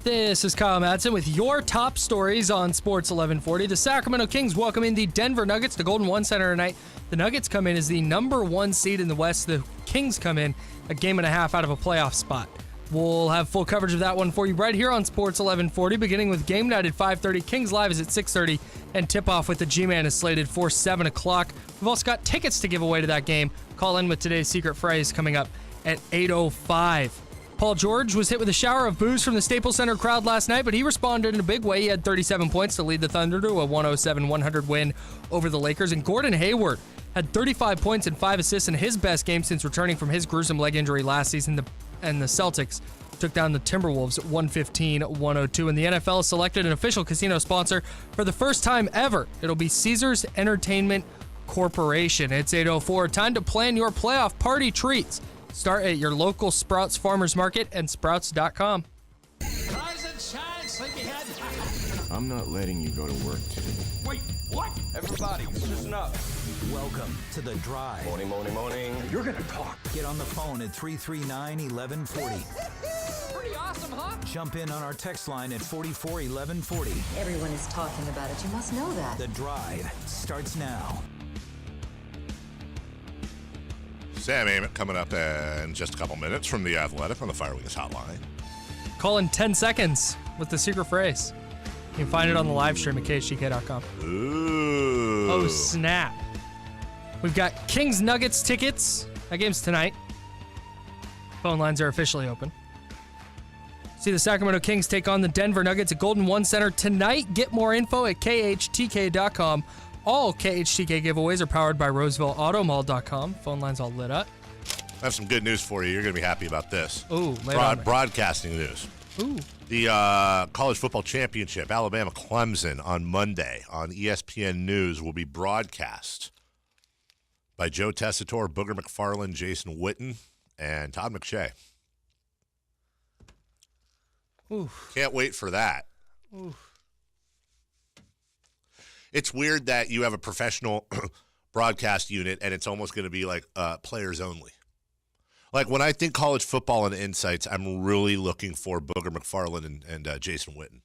This is Kyle Madsen with your top stories on Sports 1140. The Sacramento Kings welcome in the Denver Nuggets to Golden One Center tonight. The Nuggets come in as the number one seed in the West. The Kings come in a game and a half out of a playoff spot. We'll have full coverage of that one for you right here on Sports 1140, beginning with game night at 5:30. Kings Live is at 6:30, and tip-off with the G-Man is slated for 7 o'clock. We've also got tickets to give away to that game. Call in with today's secret phrase coming up at 8:05. Paul George was hit with a shower of boos from the Staples Center crowd last night, but he responded in a big way. He had 37 points to lead the Thunder to a 107-100 win over the Lakers. And Gordon Hayward had 35 points and 5 assists in his best game since returning from his gruesome leg injury last season. And the Celtics took down the Timberwolves 115-102. And the NFL selected an official casino sponsor for the first time ever. It'll be Caesars Entertainment Corporation. It's 8:04. Time to plan your playoff party treats. Start at your local Sprouts Farmers Market and Sprouts.com. Rise and shine, sleepyhead. I'm not letting you go to work today. Wait, what? Everybody, listen up. Welcome to The Drive. Morning, morning, morning. You're gonna talk. Get on the phone at 339-1140. Pretty awesome, huh? Jump in on our text line at 441140. Everyone is talking about it. You must know that. The Drive starts now. Sam Amick coming up in just a couple minutes from The Athletic on the Fire Wings hotline. Call in 10 seconds with the secret phrase. You can find it on the live stream at KHTK.com. Ooh. Oh, snap. We've got Kings Nuggets tickets. That game's tonight. Phone lines are officially open. See the Sacramento Kings take on the Denver Nuggets at Golden One Center tonight. Get more info at KHTK.com. All KHTK giveaways are powered by RosevilleAutomall.com. Phone lines all lit up. I have some good news for you. You're going to be happy about this. Ooh, Broadcasting news. Ooh. The College Football Championship, Alabama-Clemson, on Monday on ESPN News will be broadcast by Joe Tessitore, Booger McFarland, Jason Witten, and Todd McShay. Ooh. Can't wait for that. Ooh. It's weird that you have a professional broadcast unit and it's almost going to be like players only. Like when I think college football and insights, I'm really looking for Booger McFarland and Jason Witten.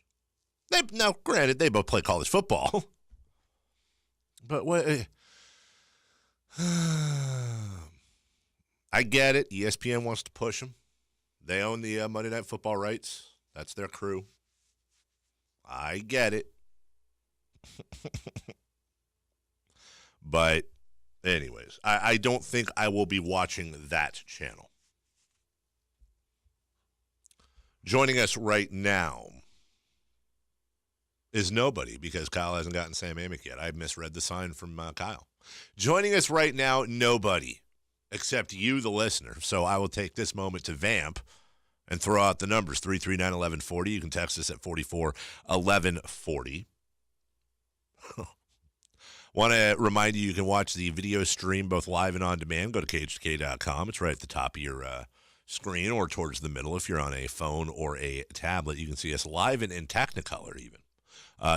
Now, granted, they both play college football. But what? I get it. ESPN wants to push them. They own the Monday Night Football rights. That's their crew. I get it. But anyways, I don't think I will be watching that channel. Joining us right now is nobody, because Kyle hasn't gotten Sam Amick yet. I misread the sign from Kyle. Joining us right now, nobody except you, the listener. So I will take this moment to vamp and throw out the numbers. 339-1140. You can text us at 441140. Want to remind you can watch the video stream both live and on demand. Go to KHTK.com. It's right at the top of your screen or towards the middle. If you're on a phone or a tablet, you can see us live and in Technicolor even.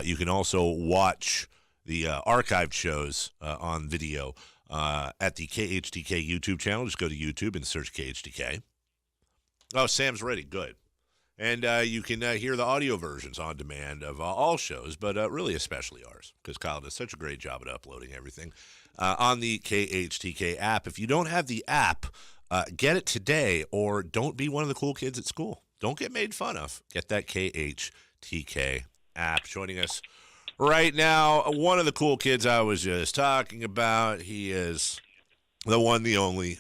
You can also watch the archived shows on video at the KHTK YouTube channel. Just go to YouTube and search KHTK. Oh, Sam's ready. Good. And you can hear the audio versions on demand of all shows, but really especially ours, because Kyle does such a great job at uploading everything on the KHTK app. If you don't have the app, get it today, or don't be one of the cool kids at school. Don't get made fun of. Get that KHTK app. Joining us right now, one of the cool kids I was just talking about. He is the one, the only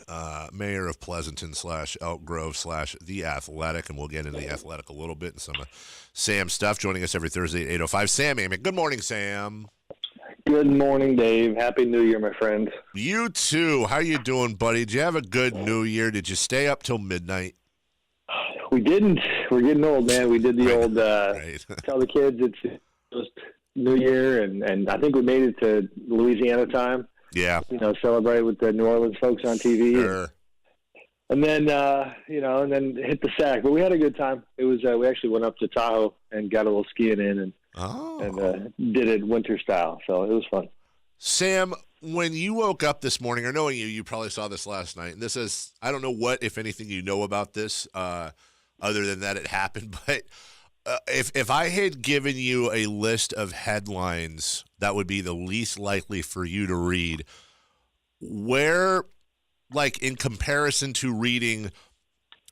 mayor of Pleasanton / Elk Grove / The Athletic, and we'll get into The Athletic a little bit and some of Sam's stuff. Joining us every Thursday at 8:05, Sam Amick. Good morning, Sam. Good morning, Dave. Happy New Year, my friend. You too. How you doing, buddy? Did you have a good New Year? Did you stay up till midnight? We didn't. We're getting old, man. We did the old tell the kids it's just New Year, and I think we made it to Louisiana time. Yeah. Celebrate with the New Orleans folks on TV. Sure. And then, and then hit the sack. But we had a good time. It was, we actually went up to Tahoe and got a little skiing in and did it winter style. So it was fun. Sam, when you woke up this morning, or knowing you probably saw this last night, and this is, I don't know what, if anything, you know about this, other than that it happened, but if I had given you a list of headlines that would be the least likely for you to read, where, like, in comparison to reading,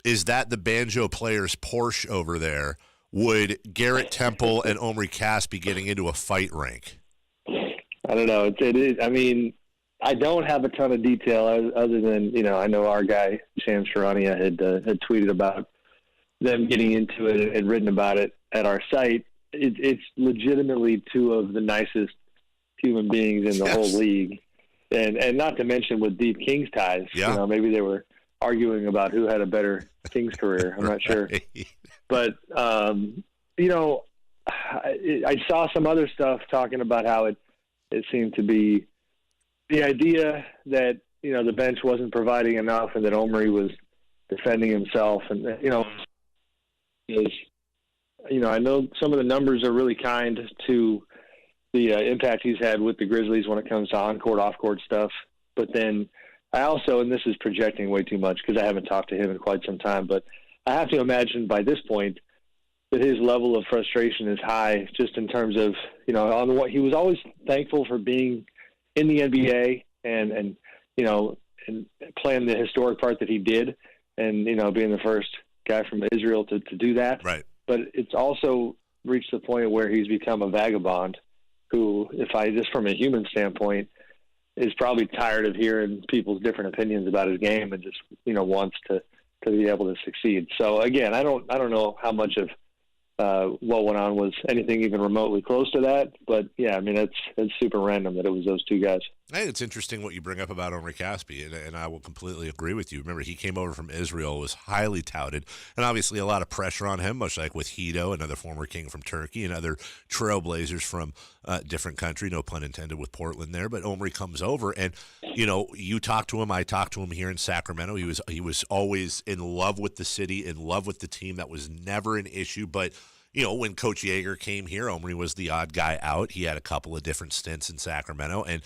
is that the banjo player's Porsche over there, would Garrett Temple and Omri Cass be getting into a fight rank? I don't know. It is. I mean, I don't have a ton of detail other than, I know our guy, Sam Sharania, had tweeted about them getting into it and written about it at our site. It's legitimately two of the nicest human beings in the whole league. And not to mention with deep Kings ties. Yeah. Maybe they were arguing about who had a better Kings career. I'm not sure. But, I saw some other stuff talking about how it seemed to be the idea that, the bench wasn't providing enough and that Omri was defending himself. And, I know some of the numbers are really kind to the impact he's had with the Grizzlies when it comes to on-court, off-court stuff. But then I also, and this is projecting way too much because I haven't talked to him in quite some time, but I have to imagine by this point that his level of frustration is high just in terms of, on what he was always thankful for being in the NBA and playing the historic part that he did and, being the first guy from Israel to do that. Right. But it's also reached the point where he's become a vagabond who, just from a human standpoint, is probably tired of hearing people's different opinions about his game and just, wants to be able to succeed. So again, I don't know how much of what went on was anything even remotely close to that. But yeah, I mean, it's super random that it was those two guys. Hey, it's interesting what you bring up about Omri Caspi, and I will completely agree with you. Remember, he came over from Israel, was highly touted, and obviously a lot of pressure on him, much like with Hedo, another former king from Turkey, and other trailblazers from different country, no pun intended with Portland there. But Omri comes over, and, you talk to him, I talked to him here in Sacramento. He was always in love with the city, in love with the team. That was never an issue, but when Coach Yeager came here, Omri was the odd guy out. He had a couple of different stints in Sacramento, and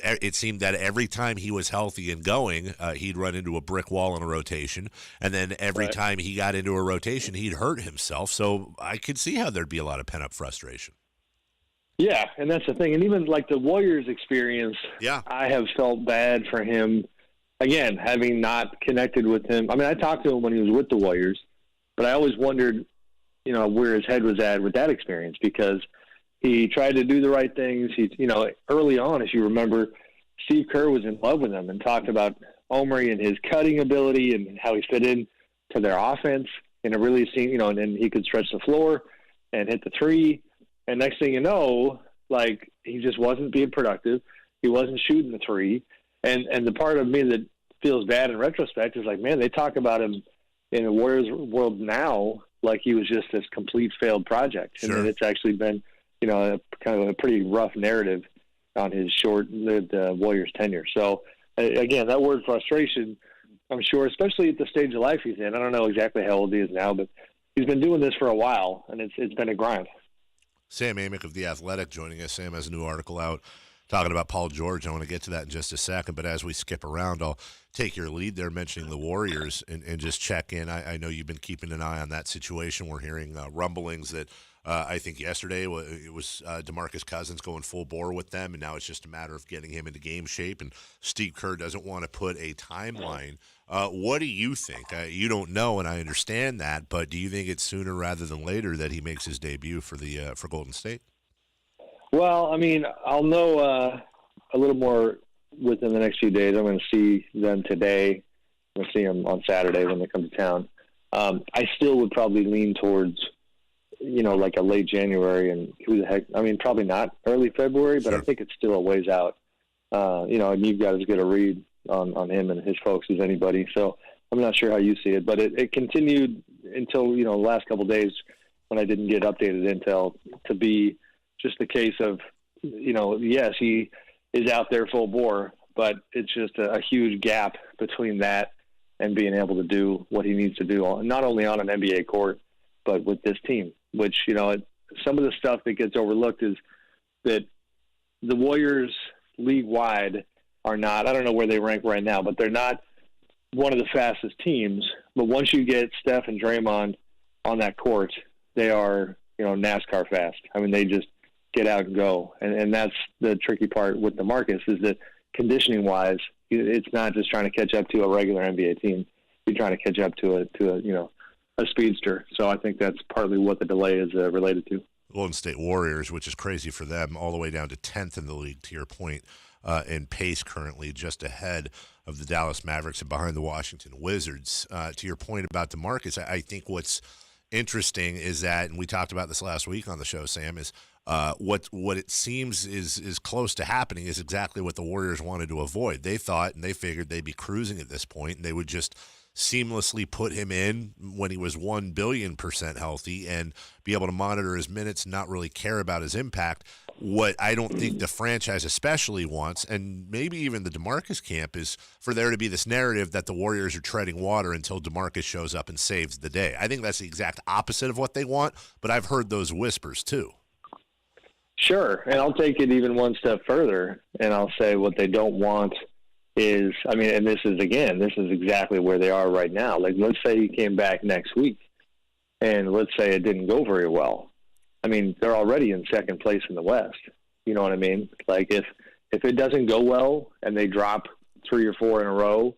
it seemed that every time he was healthy and going, he'd run into a brick wall in a rotation, and then every time he got into a rotation, he'd hurt himself. So I could see how there'd be a lot of pent-up frustration. Yeah, and that's the thing. And even like the Warriors experience, I have felt bad for him, again, having not connected with him. I mean, I talked to him when he was with the Warriors, but I always wondered, where his head was at with that experience, because he tried to do the right things. He, early on, as you remember, Steve Kerr was in love with him and talked about Omri and his cutting ability and how he fit in to their offense. And it really seemed, and then he could stretch the floor and hit the three. And next thing you know, like, he just wasn't being productive. He wasn't shooting the three. And the part of me that feels bad in retrospect is like, man, they talk about him in the Warriors world now like he was just this complete failed project. Sure. And it's actually been, kind of a pretty rough narrative on his short-lived Warriors tenure. So, again, that word frustration, I'm sure, especially at the stage of life he's in. I don't know exactly how old he is now, but he's been doing this for a while, and it's been a grind. Sam Amick of The Athletic joining us. Sam has a new article out talking about Paul George. I want to get to that in just a second, but as we skip around, I'll take your lead there mentioning the Warriors and just check in. I know you've been keeping an eye on that situation. We're hearing rumblings that I think yesterday it was DeMarcus Cousins going full bore with them, and now it's just a matter of getting him into game shape, and Steve Kerr doesn't want to put a timeline. What do you think? You don't know, and I understand that, but do you think it's sooner rather than later that he makes his debut for Golden State? Well, I mean, I'll know a little more within the next few days. I'm going to see them today. I'm going to see them on Saturday when they come to town. I still would probably lean towards, like a late January, and who the heck, I mean, probably not early February, but I think it's still a ways out. And you've got as good a read on him and his folks as anybody. So I'm not sure how you see it, but it continued until, the last couple of days when I didn't get updated intel to be just the case of, yes, he is out there full bore, but it's just a huge gap between that and being able to do what he needs to do, not only on an NBA court, but with this team, which, some of the stuff that gets overlooked is that the Warriors league-wide are not, I don't know where they rank right now, but they're not one of the fastest teams. But once you get Steph and Draymond on that court, they are, NASCAR fast. I mean, they just get out and go. And that's the tricky part with DeMarcus is that conditioning-wise, it's not just trying to catch up to a regular NBA team. You're trying to catch up to a speedster. So I think that's partly what the delay is related to. Golden State Warriors, which is crazy for them, all the way down to 10th in the league, to your point, in pace currently, just ahead of the Dallas Mavericks and behind the Washington Wizards. To your point about DeMarcus, I think what's interesting is that, and we talked about this last week on the show, Sam, is what it seems is close to happening is exactly what the Warriors wanted to avoid. They thought and they figured they'd be cruising at this point, and they would just seamlessly put him in when he was 1 billion% healthy and be able to monitor his minutes and not really care about his impact. What I don't think the franchise especially wants, and maybe even the DeMarcus camp, is for there to be this narrative that the Warriors are treading water until DeMarcus shows up and saves the day. I think that's the exact opposite of what they want, but I've heard those whispers too. Sure, and I'll take it even one step further, and I'll say what they don't want is, and this is exactly where they are right now. Like, let's say he came back next week, and let's say it didn't go very well. They're already in second place in the West. You know what I mean? Like, if it doesn't go well and they drop 3 or 4 in a row,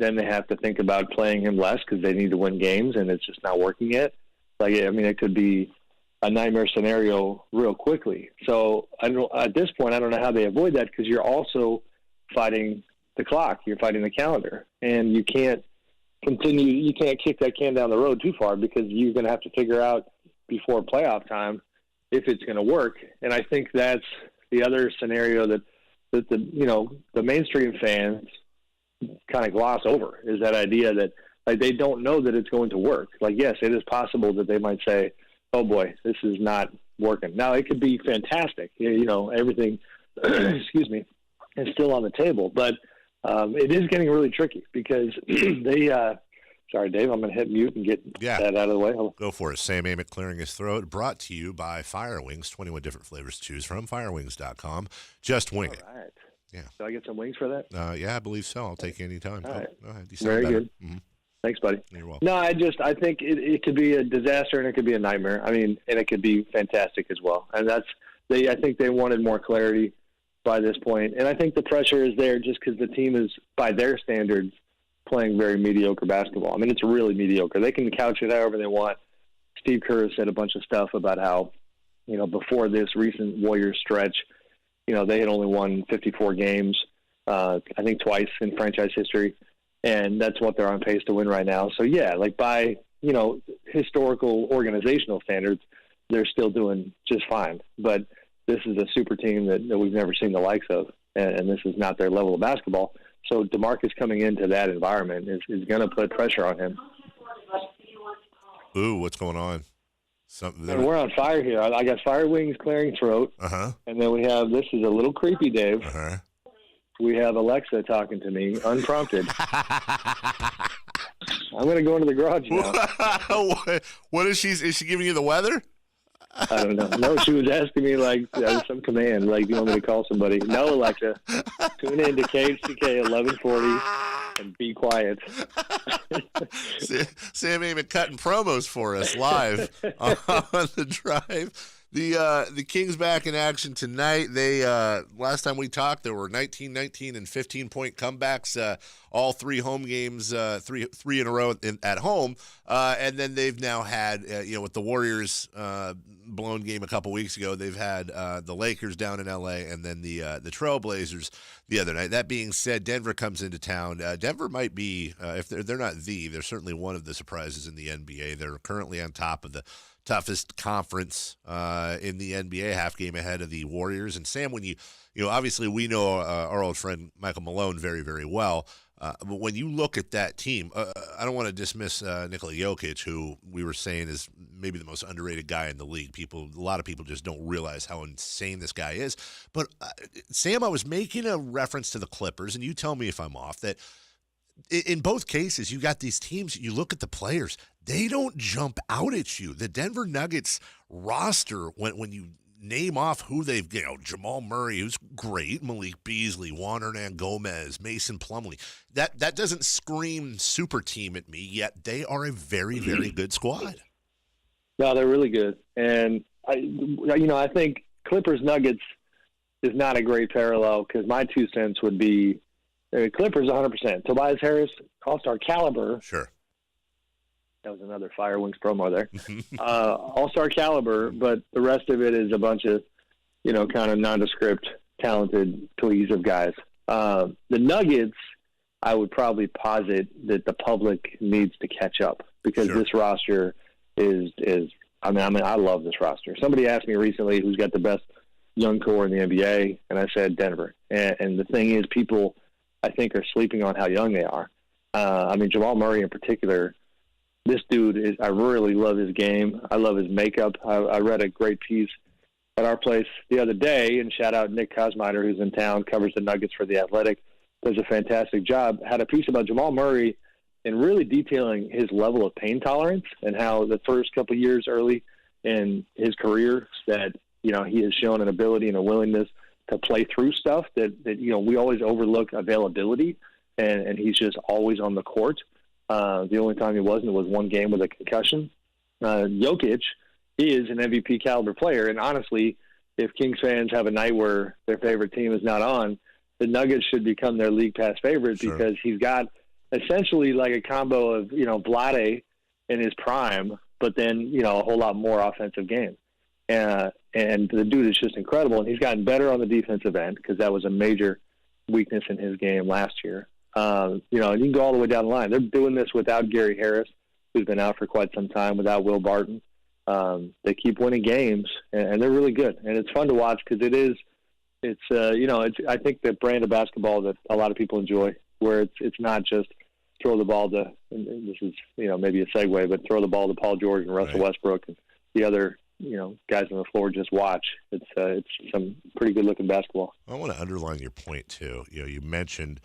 then they have to think about playing him less because they need to win games, and it's just not working yet. It could be a nightmare scenario real quickly. So at this point, I don't know how they avoid that, because you're also fighting the clock. You're fighting the calendar, and you can't kick that can down the road too far, because you're going to have to figure out before playoff time if it's going to work. And I think that's the other scenario that the mainstream fans kind of gloss over, is that idea that they don't know that it's going to work. Yes, it is possible that they might say, oh boy, this is not working. Now, it could be fantastic. Everything, excuse me, is still on the table, but it is getting really tricky because they, sorry, Dave, I'm going to hit mute and get that out of the way. Go for it. Sam Amick clearing his throat. Brought to you by Fire Wings. 21 different flavors to choose from. Firewings.com. Just wing it. All right. Yeah. Do I get some wings for that? Yeah, I believe so. I'll take you anytime. All right. Go ahead. Very good. Mm-hmm. Thanks, buddy. You're welcome. No, I think it could be a disaster and it could be a nightmare. And it could be fantastic as well. And I think they wanted more clarity by this point. And I think the pressure is there just because the team is, by their standards, playing very mediocre basketball. It's really mediocre. They can couch it however they want. Steve Kerr said a bunch of stuff about how, before this recent Warriors stretch, they had only won 54 games, I think twice in franchise history. And that's what they're on pace to win right now. So, yeah, by, historical organizational standards, they're still doing just fine. But this is a super team that we've never seen the likes of, and this is not their level of basketball. So DeMarcus coming into that environment is going to put pressure on him. Ooh, what's going on? We're on fire here. I got Fire Wings clearing throat. Uh-huh. And then we have, this is a little creepy, Dave. Uh-huh. We have Alexa talking to me, unprompted. I'm going to go into the garage now. What is she giving you the weather? I don't know. No, she was asking me some command, do you want me to call somebody? No, Alexa, tune in to KHTK 1140 and be quiet. Sam Amick cutting promos for us live on the drive. The Kings back in action tonight. They last time we talked, there were 19-19 and 15-point comebacks. All 3 home games, three in a row at home, and then they've now had with the Warriors blown game a couple weeks ago. They've had the Lakers down in L.A. and then the Trailblazers the other night. That being said, Denver comes into town. Denver might be, if they're not they're certainly one of the surprises in the NBA. They're currently on top of the toughest conference in the NBA, half game ahead of the Warriors. And Sam, when you obviously we know our old friend Michael Malone very, very well. But when you look at that team, I don't want to dismiss Nikola Jokic, who we were saying is maybe the most underrated guy in the league. A lot of people just don't realize how insane this guy is. But Sam, I was making a reference to the Clippers, and you tell me if I'm off, that in both cases, you got these teams, you look at the players, they don't jump out at you. The Denver Nuggets roster, when you name off who they've, Jamal Murray, who's great, Malik Beasley, Juan Hernan Gomez, Mason Plumlee, that doesn't scream super team at me, yet they are a very, very good squad. No, they're really good. And, I think Clippers-Nuggets is not a great parallel because my 2 cents would be Clippers 100%. Tobias Harris, all-star caliber. Sure. That was another Fire Wings promo there. All-star caliber, but the rest of it is a bunch of, kind of nondescript, talented, cohesive guys. The Nuggets, I would probably posit that the public needs to catch up because Sure. this roster is I love this roster. Somebody asked me recently who's got the best young core in the NBA, and I said Denver. And the thing is, people, I think, are sleeping on how young they are. Jamal Murray in particular, this dude I really love his game. I love his makeup. I read a great piece at our place the other day, and shout out Nick Kosmiter, who's in town, covers the Nuggets for The Athletic, does a fantastic job, had a piece about Jamal Murray and really detailing his level of pain tolerance and how the first couple of years early in his career that, he has shown an ability and a willingness to play through stuff that we always overlook availability, and he's just always on the court. The only time he wasn't was one game with a concussion. Jokic is an MVP caliber player, and honestly, if Kings fans have a night where their favorite team is not on, the Nuggets should become their league pass favorite because he's got essentially like a combo of, Vlade in his prime, but then, a whole lot more offensive game. And the dude is just incredible, and he's gotten better on the defensive end because that was a major weakness in his game last year. And you can go all the way down the line. They're doing this without Gary Harris, who's been out for quite some time, without Will Barton. They keep winning games, and they're really good. And it's fun to watch because it's I think the brand of basketball that a lot of people enjoy, where it's not just throw the ball to, and this is, maybe a segue, but throw the ball to Paul George and Russell Westbrook and the other, guys on the floor just watch. It's some pretty good looking basketball. I want to underline your point too. You mentioned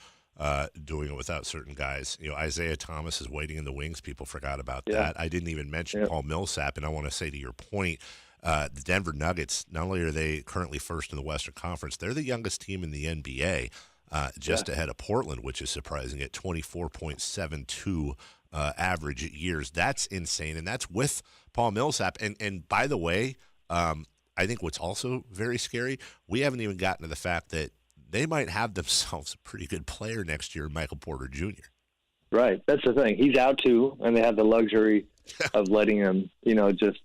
doing it without certain guys. Isaiah Thomas is waiting in the wings. People forgot about that. I didn't even mention Paul Millsap, and I want to say to your point, the Denver Nuggets, not only are they currently first in the Western Conference, they're the youngest team in the NBA, just ahead of Portland, which is surprising at 24.72 average years. That's insane, and that's with Paul Millsap. And by the way, I think what's also very scary, we haven't even gotten to the fact that they might have themselves a pretty good player next year, Michael Porter Jr. Right. That's the thing. He's out too, and they have the luxury of letting him, just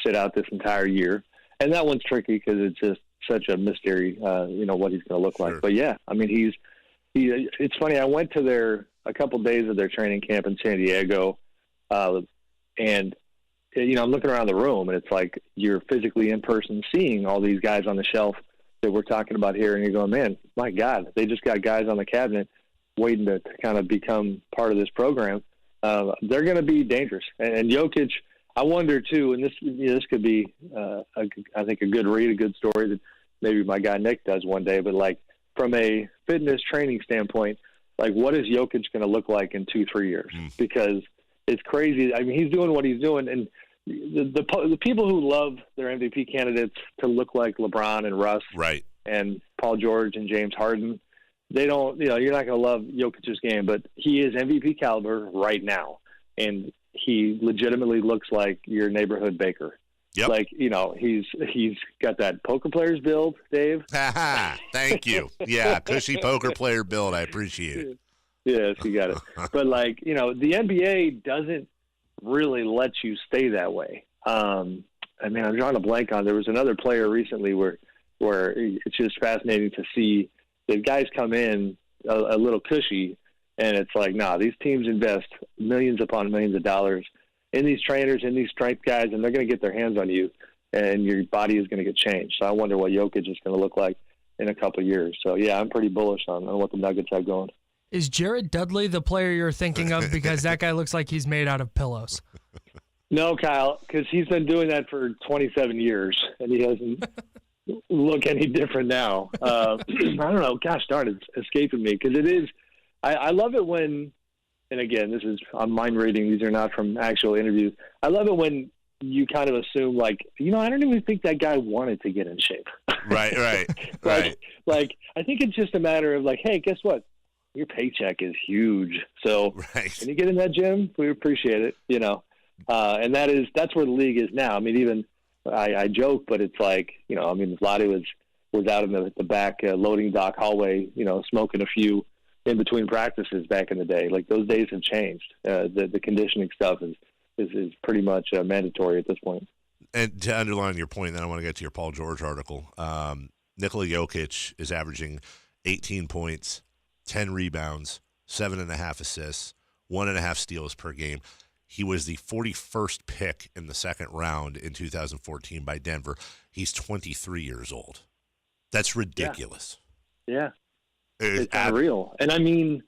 sit out this entire year. And that one's tricky because it's just such a mystery, what he's going to look like. But yeah, it's funny. I went to a couple days of their training camp in San Diego, and I'm looking around the room, and it's like you're physically in person seeing all these guys on the shelf that we're talking about here, and you're going, man, my God, they just got guys on the cabinet waiting to kind of become part of this program. They're going to be dangerous. And Jokic, I wonder too, and this could be, I think, a good read, a good story that maybe my guy Nick does one day, but like from a fitness training standpoint, like what is Jokic going to look like in 2-3 years? Because it's crazy. He's doing what he's doing, and the people who love their MVP candidates to look like LeBron and Russ, right, and Paul George and James Harden, they don't. You're not going to love Jokic's game, but he is MVP caliber right now, and he legitimately looks like your neighborhood baker. Yep. Like he's got that poker player's build, Dave. Thank you. Yeah, cushy poker player build. I appreciate it. Yes, you got it. But the NBA doesn't really let you stay that way. I'm drawing a blank on. There was another player recently where it's just fascinating to see that guys come in a little cushy, and it's like, nah, these teams invest millions upon millions of dollars in these trainers, in these strength guys, and they're going to get their hands on you, and your body is going to get changed. So I wonder what Jokic is going to look like in a couple of years. So yeah, I'm pretty bullish on what the Nuggets have going. Is Jared Dudley the player you're thinking of? Because that guy looks like he's made out of pillows. No, Kyle, because he's been doing that for 27 years, and he doesn't look any different now. I don't know. Gosh darn, it's escaping me because it is. I love it when, and again, this is I'm mind reading. These are not from actual interviews. I love it when you kind of assume like, I don't even think that guy wanted to get in shape. Right. Like I think it's just a matter of like, hey, guess what? Your paycheck is huge. So right. Can you get in that gym? We appreciate it, And that's where the league is now. I mean, even I joke, but it's like, I mean, Vlade was out in the back loading dock hallway, smoking a few in between practices back in the day. Like, those days have changed. The conditioning stuff is pretty much mandatory at this point. And to underline your point, then I want to get to your Paul George article. Nikola Jokic is averaging 18 points, 10 rebounds, 7.5 assists, 1.5 steals per game. He was the 41st pick in the second round in 2014 by Denver. He's 23 years old. That's ridiculous. Yeah. It's unreal. And I mean,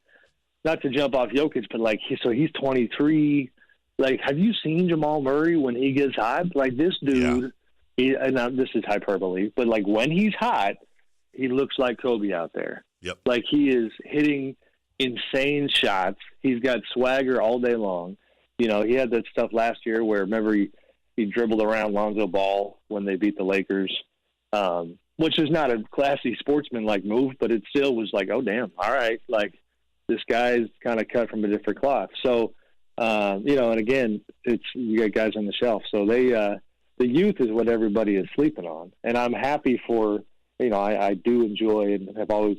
not to jump off Jokic, but he's 23. Like, have you seen Jamal Murray when he gets hot? Like, this dude, and now this is hyperbole, but like when he's hot, he looks like Kobe out there. Yep. Like, he is hitting insane shots. He's got swagger all day long. He had that stuff last year where, remember, he dribbled around Lonzo Ball when they beat the Lakers, which is not a classy sportsman-like move, but it still was like, oh, damn, all right, like, this guy's kind of cut from a different cloth. So, and again, you got guys on the shelf. So the youth is what everybody is sleeping on. And I'm happy for, I do enjoy and have always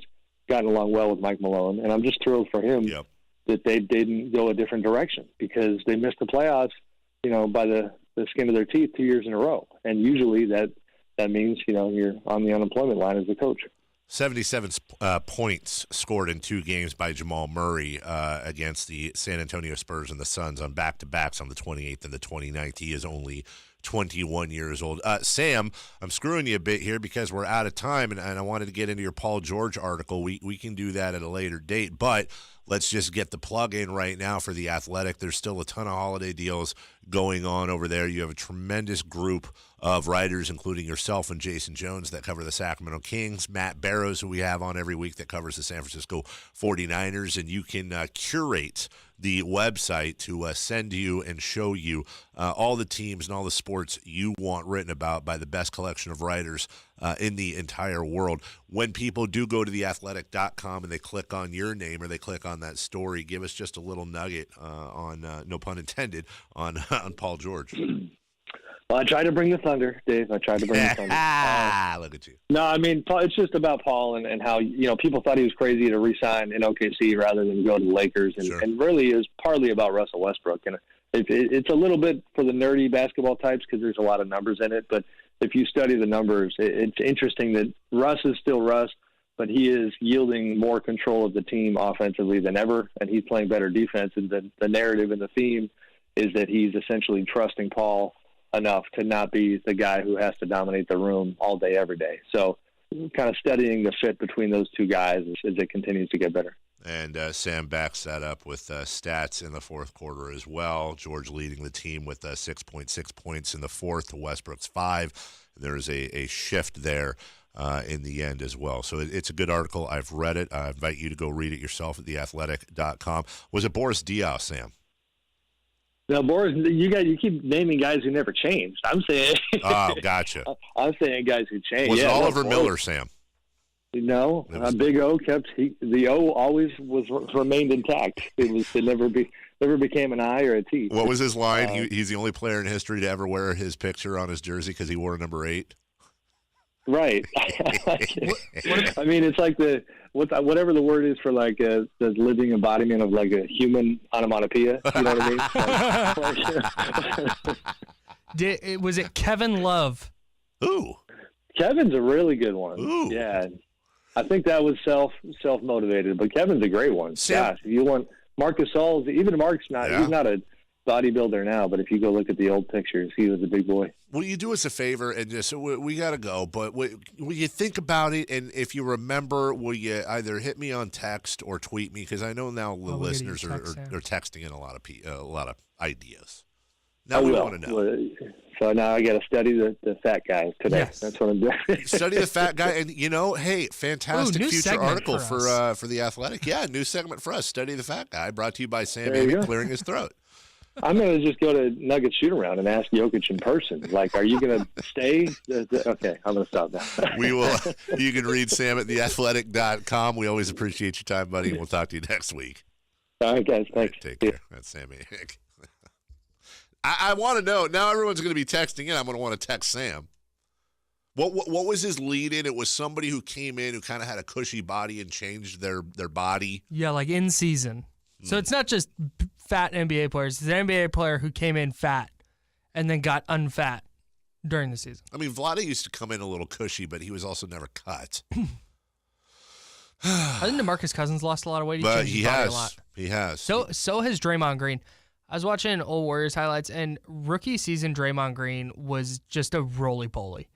gotten along well with Mike Malone. And I'm just thrilled for him that they didn't go a different direction, because they missed the playoffs, by the skin of their teeth 2 years in a row. And usually that means, you're on the unemployment line as a coach. 77 points scored in 2 games by Jamal Murray against the San Antonio Spurs and the Suns on back-to-backs on the 28th and the 29th. He is only 21 years old. Sam, I'm screwing you a bit here because we're out of time, and I wanted to get into your Paul George article. We can do that at a later date, but let's just get the plug in right now for The Athletic. There's still a ton of holiday deals going on over there. You have a tremendous group of writers, including yourself and Jason Jones, that cover the Sacramento Kings, Matt Barrows, who we have on every week, that covers the San Francisco 49ers, and you can curate the website to send you and show you all the teams and all the sports you want written about by the best collection of writers in the entire world. When people do go to theathletic.com and they click on your name or they click on that story, give us just a little nugget on, no pun intended, on Paul George. Well, I tried to bring the thunder, Dave. I tried to bring the thunder. Look at you. No, I mean, it's just about Paul and how, people thought he was crazy to re-sign in OKC rather than go to the Lakers. And, and really is partly about Russell Westbrook. And it's a little bit for the nerdy basketball types because there's a lot of numbers in it. But if you study the numbers, it's interesting that Russ is still Russ, but he is yielding more control of the team offensively than ever, and he's playing better defense. And the narrative and the theme is that he's essentially trusting Paul enough to not be the guy who has to dominate the room all day, every day. So kind of studying the fit between those two guys as it continues to get better. And Sam backs that up with stats in the fourth quarter as well. George leading the team with 6.6 points in the fourth. Westbrook's 5. There's a shift there in the end as well. So it's a good article. I've read it. I invite you to go read it yourself at theathletic.com. Was it Boris Diaw, Sam? No, Boris, you keep naming guys who never changed. I'm saying. Oh, gotcha. I'm saying guys who changed. Was it Oliver Miller, Sam? No, Big O the O always remained intact. It never became an I or a T. What was his line? He's the only player in history to ever wear his picture on his jersey because he wore number 8. Right. I mean, it's like whatever the word is for like the living embodiment of like a human onomatopoeia. You know what I mean? Was it Kevin Love? Ooh. Kevin's a really good one. Ooh. Yeah. I think that was self-motivated, but Kevin's a great one. Gosh, if you want Marc Gasol's, even Mark's he's not a bodybuilder now, but if you go look at the old pictures, he was a big boy. Will you do us a favor and just we got to go, but will you think about it, and if you remember, will you either hit me on text or tweet me, because I know now the listeners are texting in a lot of ideas. Now we want to know. So now I got to study the fat guy today. Yes. That's what I'm doing. Study the fat guy, and hey, fantastic future article for The Athletic. Yeah, new segment for us. Study the fat guy. Brought to you by Sam Amick, clearing his throat. I'm going to just go to Nuggets shoot around and ask Jokic in person. Like, are you going to stay? Okay, I'm going to stop now. We will. You can read Sam at theathletic.com. We always appreciate your time, buddy, and we'll talk to you next week. All right, guys. Thanks. Take care. That's Sam Amick. I want to know. Now everyone's going to be texting in. I'm going to want to text Sam. What was his lead in? It was somebody who came in who kind of had a cushy body and changed their body. Yeah, like in season. So it's not just fat NBA players. It's an NBA player who came in fat and then got unfat during the season. I mean, Vlade used to come in a little cushy, but he was also never cut. I think DeMarcus Cousins lost a lot of weight. But changed his body a lot. He has. So has Draymond Green. I was watching old Warriors highlights, and rookie season Draymond Green was just a roly-poly.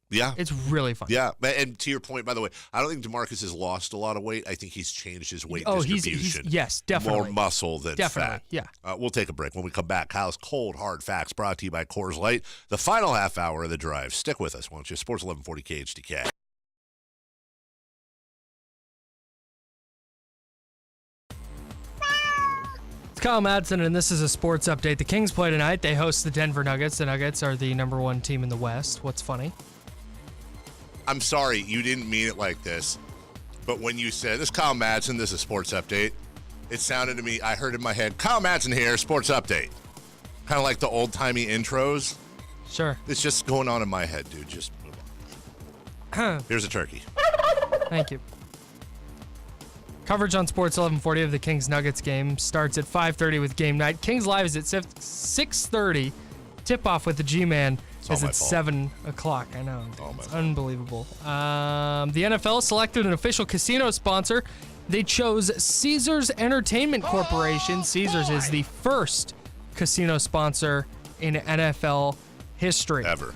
Yeah. It's really fun. Yeah, and to your point, by the way, I don't think DeMarcus has lost a lot of weight. I think he's changed his weight distribution. Yes, definitely. More muscle than fat. Yeah. We'll take a break. When we come back, Kyle's Cold Hard Facts brought to you by Coors Light. The final half hour of the drive. Stick with us, won't you? Sports 1140 KHTK. It's Kyle Madsen, and this is a sports update. The Kings play tonight. They host the Denver Nuggets. The Nuggets are the number 1 team in the West. What's funny? I'm sorry, you didn't mean it like this, but when you said, this is Kyle Madsen, this is a sports update, it sounded to me, I heard in my head, Kyle Madsen here, sports update. Kind of like the old-timey intros. Sure. It's just going on in my head, dude. Just move on. Here's a turkey. Thank you. Coverage on Sports 1140 of the Kings-Nuggets game starts at 5:30 with game night. Kings Live is at 6:30. Tip-off with the G-Man is at 7 o'clock. I know. It's unbelievable. The NFL selected an official casino sponsor. They chose Caesars Entertainment Corporation. Caesars is the first casino sponsor in NFL history. Ever.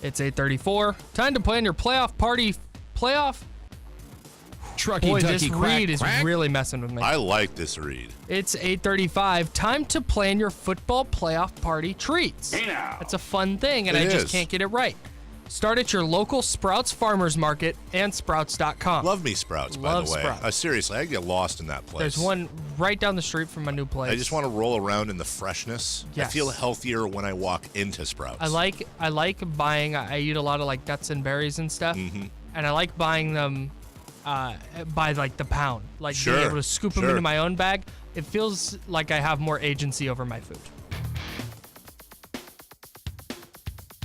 It's 8:34. Time to plan your playoff party. Boy, this read is really messing with me. I like this read. It's 8:35. Time to plan your football playoff party treats. Hey now. That's a fun thing, and I just can't get it right. Start at your local Sprouts Farmers Market and Sprouts.com. Love me Sprouts, by Love the way. Sprouts. Seriously, I get lost in that place. There's one right down the street from my new place. I just want to roll around in the freshness. Yes. I feel healthier when I walk into Sprouts. I like buying. I eat a lot of like nuts and berries and stuff, and I like buying them by like the pound, like being able to scoop them into my own bag. It feels like I have more agency over my food.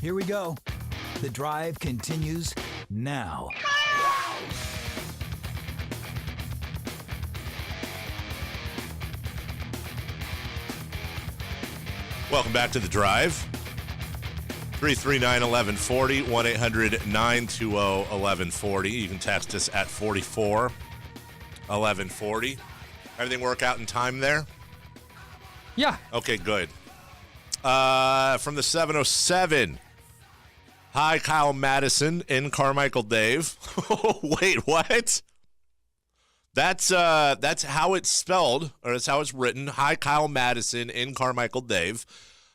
Here we go. The drive continues now. Welcome back to the drive. 339-1140, 1-800-920-1140. You can text us at 44-1140. Everything work out in time there? Yeah. Okay, good. From the 707. Hi, Kyle Madison in Carmichael Dave. Wait, what? That's how it's spelled, or that's how it's written. Hi, Kyle Madison in Carmichael Dave.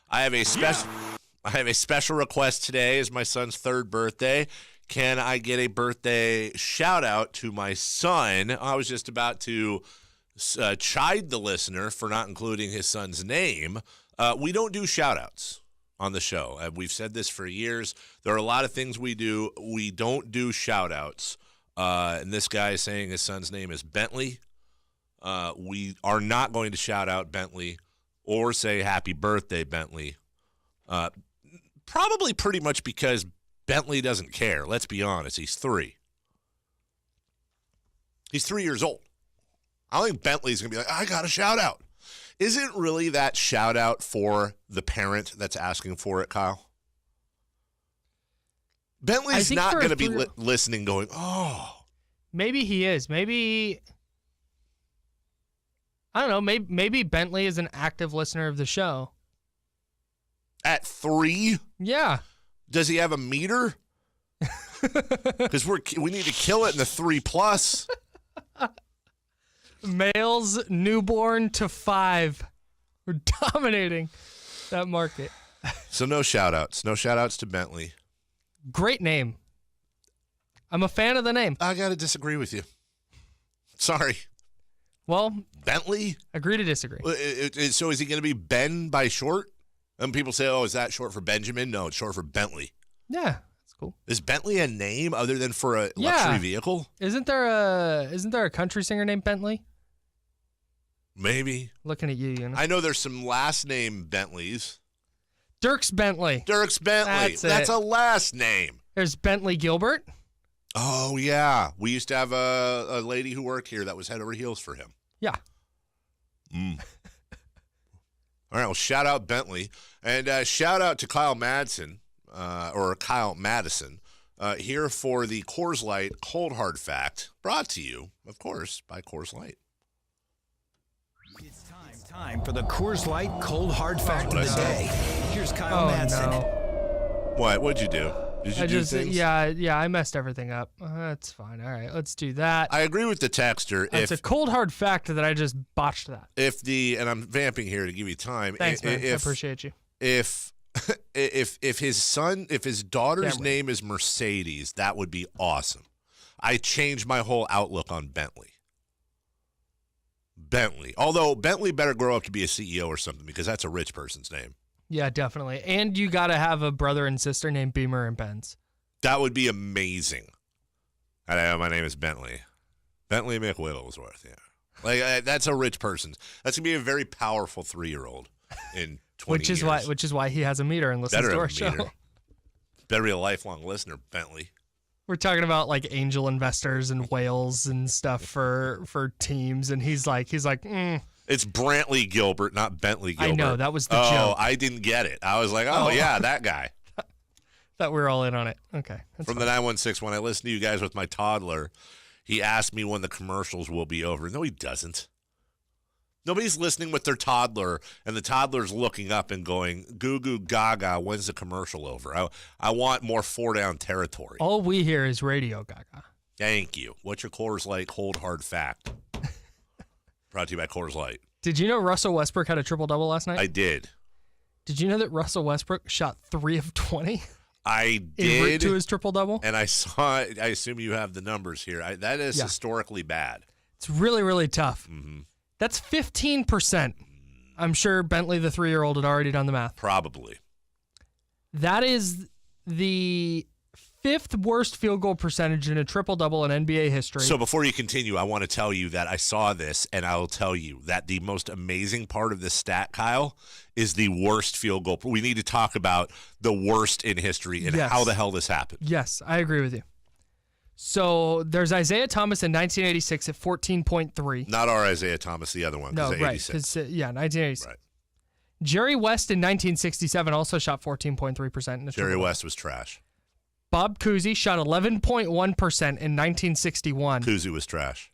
I have a special request today. Is my son's 3rd birthday. Can I get a birthday shout out to my son? I was just about to chide the listener for not including his son's name. We don't do shout outs on the show. We've said this for years. There are a lot of things we do. We don't do shout outs. And this guy is saying his son's name is Bentley. We are not going to shout out Bentley or say happy birthday, Bentley. Probably pretty much because Bentley doesn't care. Let's be honest. He's 3. He's 3 years old. I don't think Bentley's going to be like, I got a shout out. Isn't really that shout out for the parent that's asking for it, Kyle? Bentley's not going to be listening going, oh. Maybe he is. Maybe, I don't know, maybe Bentley is an active listener of the show. At 3? Yeah. Does he have a meter? Because we need to kill it in the 3+. Males newborn to 5. We're dominating that market. So no shout-outs. No shout-outs to Bentley. Great name. I'm a fan of the name. I got to disagree with you. Sorry. Well, Bentley? Agree to disagree. So is he going to be Ben by short? And people say, oh, is that short for Benjamin? No, it's short for Bentley. Yeah, that's cool. Is Bentley a name other than for a luxury vehicle? Isn't there a country singer named Bentley? Maybe. Looking at you, Eunice. I know there's some last name Bentleys. Dierks Bentley. Dierks Bentley. That's a last name. There's Bentley Gilbert. Oh, yeah. We used to have a lady who worked here that was head over heels for him. Yeah. All right, well, shout out Bentley. And shout out to Kyle Madsen, here for the Coors Light Cold Hard Fact, brought to you, of course, by Coors Light. It's time for the Coors Light Cold Hard Fact of the day. Here's Kyle Madsen. No. What? What'd you do? Did you do things? Yeah, I messed everything up. That's fine. All right, let's do that. I agree with the texter. It's a cold hard fact that I just botched that. And I'm vamping here to give you time. Thanks, man. I appreciate you. If his daughter's name is Mercedes, that would be awesome. I changed my whole outlook on Bentley. Although Bentley better grow up to be a CEO or something, because that's a rich person's name. Yeah, definitely. And you got to have a brother and sister named Beamer and Benz. That would be amazing. Hello, my name is Bentley. Bentley McWhittlesworth, yeah. Like, that's a rich person's. That's going to be a very powerful 3-year-old in 20 years. Which is why he has a meter and listens to our show. Better be a lifelong listener, Bentley. We're talking about like angel investors and whales and stuff for teams, and he's like, It's Brantley Gilbert, not Bentley Gilbert. I know, that was the joke. Oh, I didn't get it. I was like, yeah, that guy. Thought we were all in on it. Okay. From the 916, when I listen to you guys with my toddler, he asked me when the commercials will be over. No, he doesn't. Nobody's listening with their toddler, and the toddler's looking up and going, goo goo gaga, when's the commercial over? I want more 4-down territory. All we hear is radio gaga. Thank you. What's your Coors Light cold hard fact? Brought to you by Coors Light. Did you know Russell Westbrook had a triple-double last night? I did. Did you know that Russell Westbrook shot 3 of 20? I did. En route to his triple-double? And I saw it. I assume you have the numbers here. That is historically bad. It's really, really tough. Mm-hmm. That's 15%. I'm sure Bentley, the 3-year-old, had already done the math. Probably. That is the 5th worst field goal percentage in a triple-double in NBA history. So before you continue, I want to tell you that I saw this, and I'll tell you that the most amazing part of this stat, Kyle, is the worst field goal. We need to talk about the worst in history and how the hell this happened. Yes, I agree with you. So there's Isaiah Thomas in 1986 at 14.3. Not our Isaiah Thomas, the other one. No, right. 1986. Right. Jerry West in 1967 also shot 14.3%. Jerry West was trash. Bob Cousy shot 11.1% in 1961. Cousy was trash.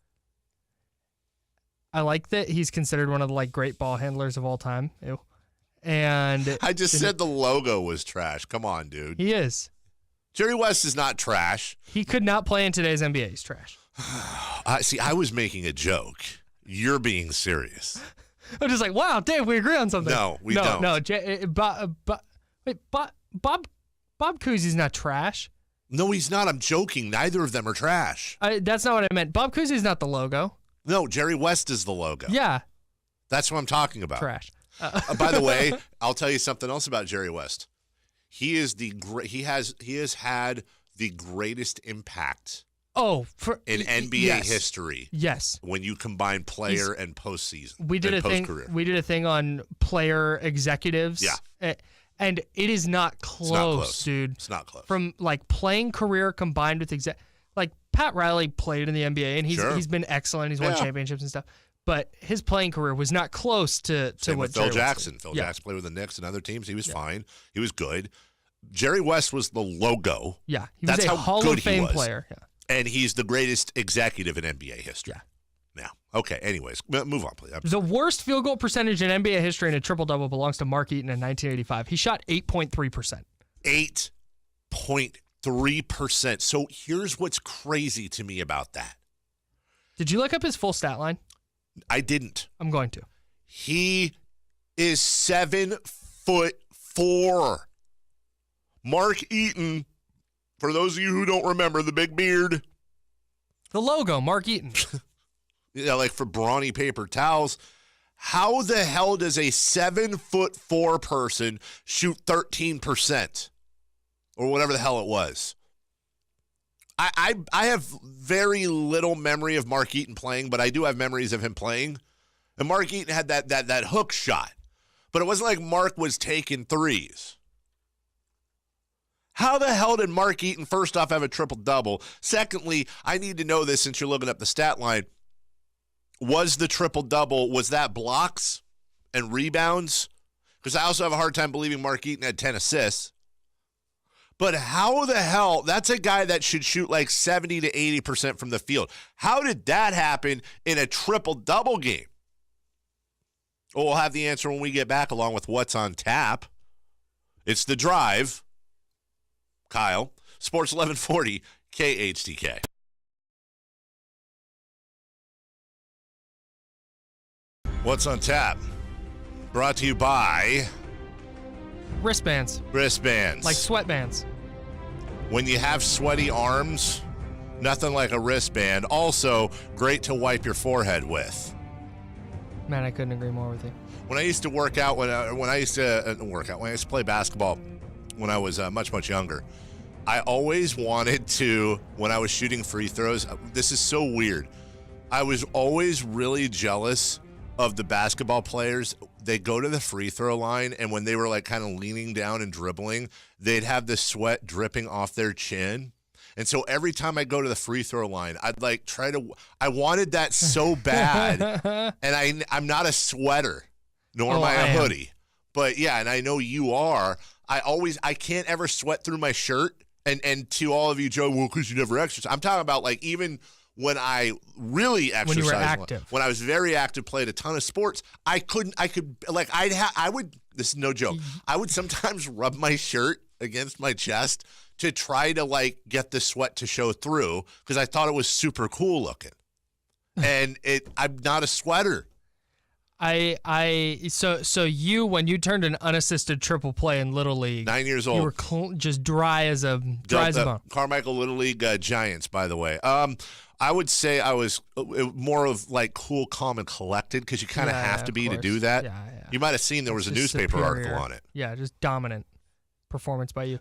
I like that he's considered one of the great ball handlers of all time. Ew. And I just said the logo was trash. Come on, dude. He is. Jerry West is not trash. He could not play in today's NBA. He's trash. See, I was making a joke. You're being serious. I'm just like, wow, Dave, we agree on something. No, we don't. No, Bob Cousy's not trash. No, he's not. I'm joking. Neither of them are trash. That's not what I meant. Bob Cousy's not the logo. No, Jerry West is the logo. Yeah. That's what I'm talking about. Trash. By the way, I'll tell you something else about Jerry West. He has had the greatest impact in NBA history. Yes. When you combine player and postseason. We did a thing on player executives. Yeah. And it is not close, dude. It's not close. From playing career combined with Pat Riley played in the NBA and he's been excellent. He's won championships and stuff. But his playing career was not close to what Phil Jackson. Phil Jackson played with the Knicks and other teams. He was fine. He was good. Jerry West was the logo. Yeah, he was a Hall of Fame player. Yeah. And he's the greatest executive in NBA history. Yeah. Now, okay, anyways, move on, please. The worst field goal percentage in NBA history in a triple-double belongs to Mark Eaton in 1985. He shot 8.3%. 8.3%. So here's what's crazy to me about that. Did you look up his full stat line? I didn't. I'm going to. He is 7'4". Mark Eaton, for those of you who don't remember, the big beard. The logo, Mark Eaton. Yeah, like for brawny paper towels. How the hell does a 7'4" person shoot 13%? Or whatever the hell it was. I have very little memory of Mark Eaton playing, but I do have memories of him playing. And Mark Eaton had that hook shot. But it wasn't like Mark was taking threes. How the hell did Mark Eaton, first off, have a triple-double? Secondly, I need to know this since you're looking up the stat line. Was the triple-double, was that blocks and rebounds? Because I also have a hard time believing Mark Eaton had 10 assists. But how the hell, that's a guy that should shoot like 70 to 80% from the field. How did that happen in a triple-double game? Well, we'll have the answer when we get back, along with what's on tap. It's The Drive. Kyle, Sports 1140, KHTK. What's on tap? Brought to you by Wristbands. Wristbands. Like sweatbands. When you have sweaty arms, nothing like a wristband. Also, great to wipe your forehead with. Man, I couldn't agree more with you. When I used to work out, when I used to play basketball when I was much younger, I always wanted to, when I was shooting free throws, this is so weird. I was always really jealous of the basketball players. They go to the free throw line, and when they were like kind of leaning down and dribbling, they'd have the sweat dripping off their chin. And so every time I go to the free throw line, I'd like I wanted that so bad. And I'm not a sweater, nor am I a hoodie. But yeah, and I know you are. I can't ever sweat through my shirt. And to all of you, Joe, well, because you never exercise. I'm talking about like even when I really exercised. When you were active. When I was very active, played a ton of sports, I would, this is no joke, I would sometimes rub my shirt against my chest to try to like get the sweat to show through because I thought it was super cool looking. And I'm not a sweater. So you, when you turned an unassisted triple play in Little League, 9 years old, you were just dry as a bone. Carmichael Little League Giants, by the way. I would say I was more of like cool, calm, and collected because you kind of have to be to do that. Yeah. You might have seen there was a newspaper article on it. Yeah, just dominant performance by you.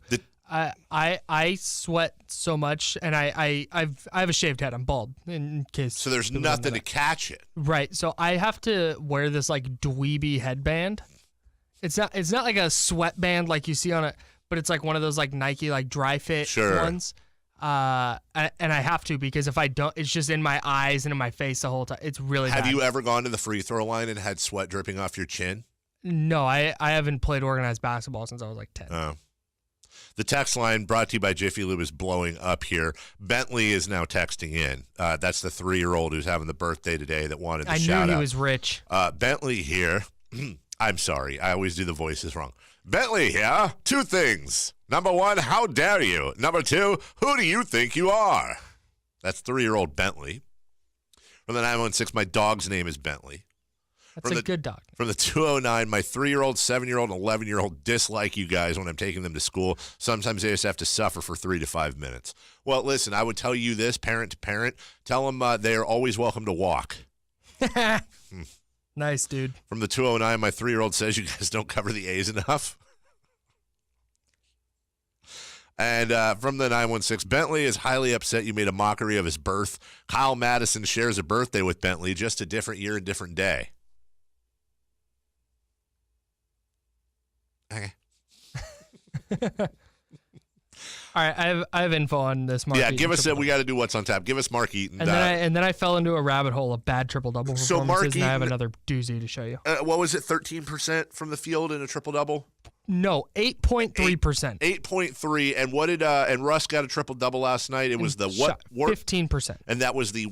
I sweat so much, and I have a shaved head. I'm bald in case. So there's nothing to catch it. Right. So I have to wear this like dweeby headband. It's not like a sweatband like you see on it, but it's like one of those like Nike like dry fit ones. And I have to because if I don't, it's just in my eyes and in my face the whole time. It's really bad. Have you ever gone to the free throw line and had sweat dripping off your chin? No, I haven't played organized basketball since I was like 10. Oh. The text line brought to you by Jiffy Lube is blowing up here. Bentley is now texting in. That's the 3-year-old who's having the birthday today that wanted the shout out. I knew he was rich. Bentley here. I'm sorry. I always do the voices wrong. Bentley here. 2 things. Number 1, how dare you? Number 2, who do you think you are? That's 3-year-old Bentley. From the 916, my dog's name is Bentley. That's a good dog. From the 209, my 3-year-old, 7-year-old, and 11-year-old dislike you guys when I'm taking them to school. Sometimes they just have to suffer for 3 to 5 minutes. Well, listen, I would tell you this, parent to parent. Tell them they are always welcome to walk. Nice, dude. From the 209, my 3-year-old says you guys don't cover the A's enough. And from the 916, Bentley is highly upset you made a mockery of his birth. Kyle Madison shares a birthday with Bentley, just a different year and different day. Okay. All right, I have info on this. Mark Yeah, Eaton give us triple-double. We got to do what's on tap. Give us Mark Eaton. And then I fell into a rabbit hole of bad triple double performances. So Mark Eaton, and I have another doozy to show you. What was it? 13% from the field in a triple double. No, 8.3%. 8.3. And what did and Russ got a triple double last night? It was the what? 15%. And that was the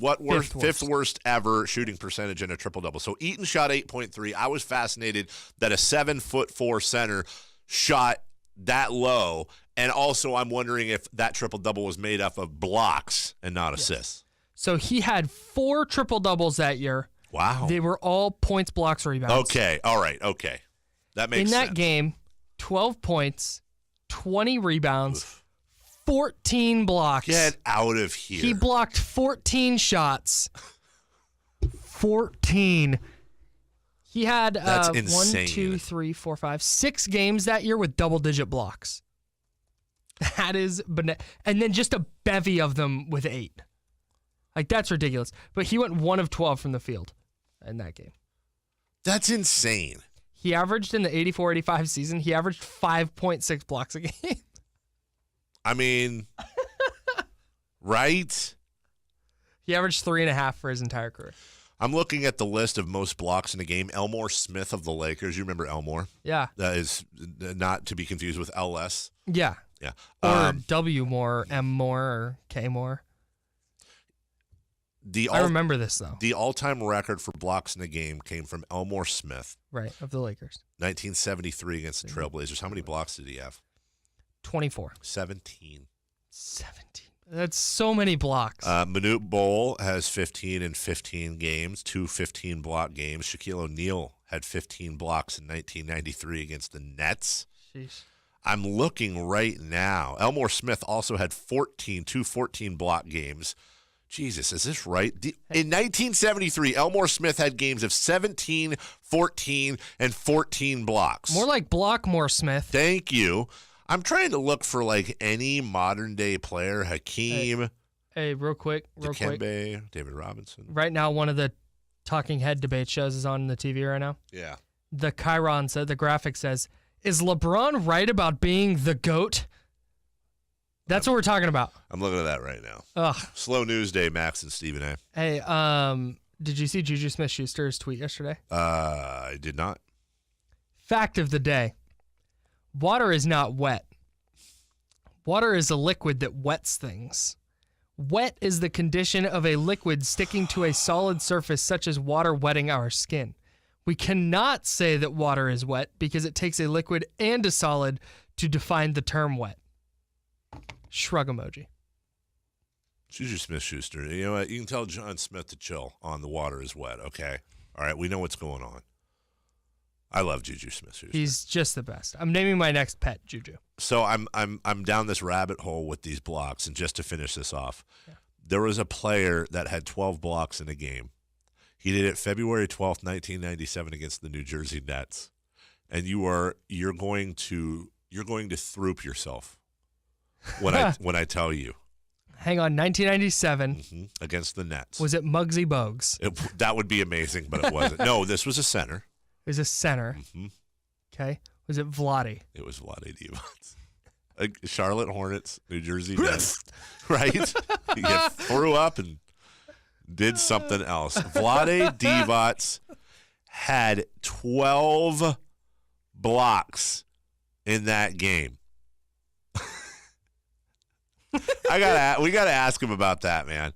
fifth worst ever shooting percentage in a triple double. So Eaton shot 8.3. I was fascinated that a 7'4" center shot that low. And also, I'm wondering if that triple double was made up of blocks and not assists. So he had 4 triple doubles that year. Wow. They were all points, blocks, rebounds. Okay. All right. Okay. That makes sense. In that game, 12 points, 20 rebounds, 14 blocks. Get out of here. He blocked 14 shots. 14. He had That's insane. 1, 2, 3, 4, 5, 6 games that year with double-digit blocks. That is, and then just a bevy of them with 8. Like, that's ridiculous. But he went 1 of 12 from the field in that game. That's insane. He averaged in the 84-85 season, he averaged 5.6 blocks a game. I mean, right? He averaged 3.5 for his entire career. I'm looking at the list of most blocks in a game. Elmore Smith of the Lakers. You remember Elmore? Yeah. That is not to be confused with LS. Yeah. Yeah. Or W Moore, M Moore, or K Moore. I remember this, though. The all-time record for blocks in a game came from Elmore Smith. Right, of the Lakers. 1973 against the Trailblazers. How many blocks did he have? 24. 17. 17. That's so many blocks. Manute Bol has 15 in 15 games, 2 15-block games. Shaquille O'Neal had 15 blocks in 1993 against the Nets. Sheesh. I'm looking right now. Elmore Smith also had 2 14-block games. Jesus, is this right? In 1973, Elmore Smith had games of 17, 14, and 14 blocks. More like Blockmore Smith. Thank you. I'm trying to look for like any modern-day player. Hakeem. Hey, real quick. Dikembe, David Robinson. Right now, one of the talking head debate shows is on the TV right now. Yeah. The Chiron said, the graphic says, is LeBron right about being the GOAT? That's what we're talking about. I'm looking at that right now. Ugh. Slow news day, Max and Stephen A. Hey, did you see Juju Smith-Schuster's tweet yesterday? I did not. Fact of the day. Water is not wet. Water is a liquid that wets things. Wet is the condition of a liquid sticking to a solid surface such as water wetting our skin. We cannot say that water is wet because it takes a liquid and a solid to define the term wet. Shrug emoji. Juju Smith-Schuster. You know what? You can tell John Smith to chill on the water is wet, okay? All right, we know what's going on. I love Juju Smith-Schuster. He's just the best. I'm naming my next pet Juju. So I'm down this rabbit hole with these blocks, and just to finish this off, there was a player that had 12 blocks in a game. He did it February 12th, 1997 against the New Jersey Nets. And you're going to throop yourself when I tell you. Hang on, 1997. Against the Nets. Was it Muggsy Bogues? That would be amazing, but it wasn't. No, this was a center. It was a center. Okay. Was it Vlade? It was Vlade Divac. Charlotte Hornets, New Jersey Nets. Right? He threw up and did something else. Vlade Divac had 12 blocks in that game. We gotta ask him about that, man.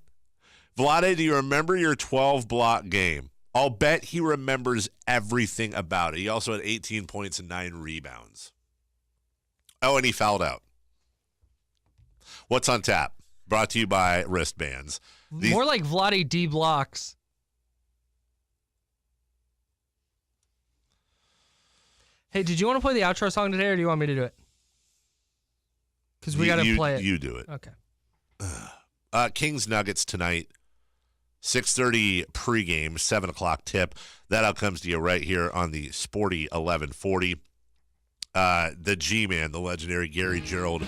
Vlade, do you remember your 12-block game? I'll bet he remembers everything about it. He also had 18 points and 9 rebounds. Oh, and he fouled out. What's on tap? Brought to you by wristbands. More like Vlade D blocks. Hey, did you want to play the outro song today, or do you want me to do it? Because we got to play it. You do it. Okay. Kings Nuggets tonight. 6:30 pregame, 7 o'clock tip. That all comes to you right here on the Sporty 1140. The G-Man, the legendary Gary Gerald,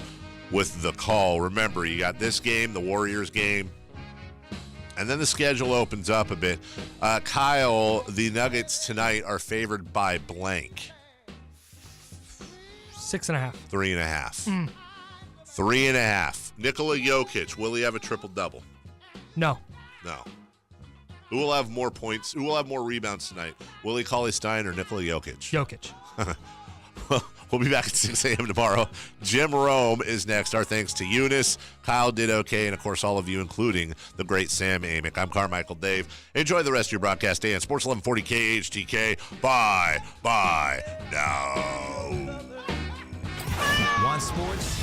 with the call. Remember, you got this game, the Warriors game, and then the schedule opens up a bit. Kyle, the Nuggets tonight are favored by blank. 6.5. 3.5. 3.5. Nikola Jokic, will he have a triple-double? No. No. Who will have more points? Who will have more rebounds tonight? Willie Cauley-Stein or Nikola Jokic? Jokic. We'll be back at 6 a.m. tomorrow. Jim Rome is next. Our thanks to Eunice. Kyle did okay, and, of course, all of you, including the great Sam Amick. I'm Carmichael Dave. Enjoy the rest of your broadcast day on Sports 1140 KHTK. Bye. Bye. Now. Want sports?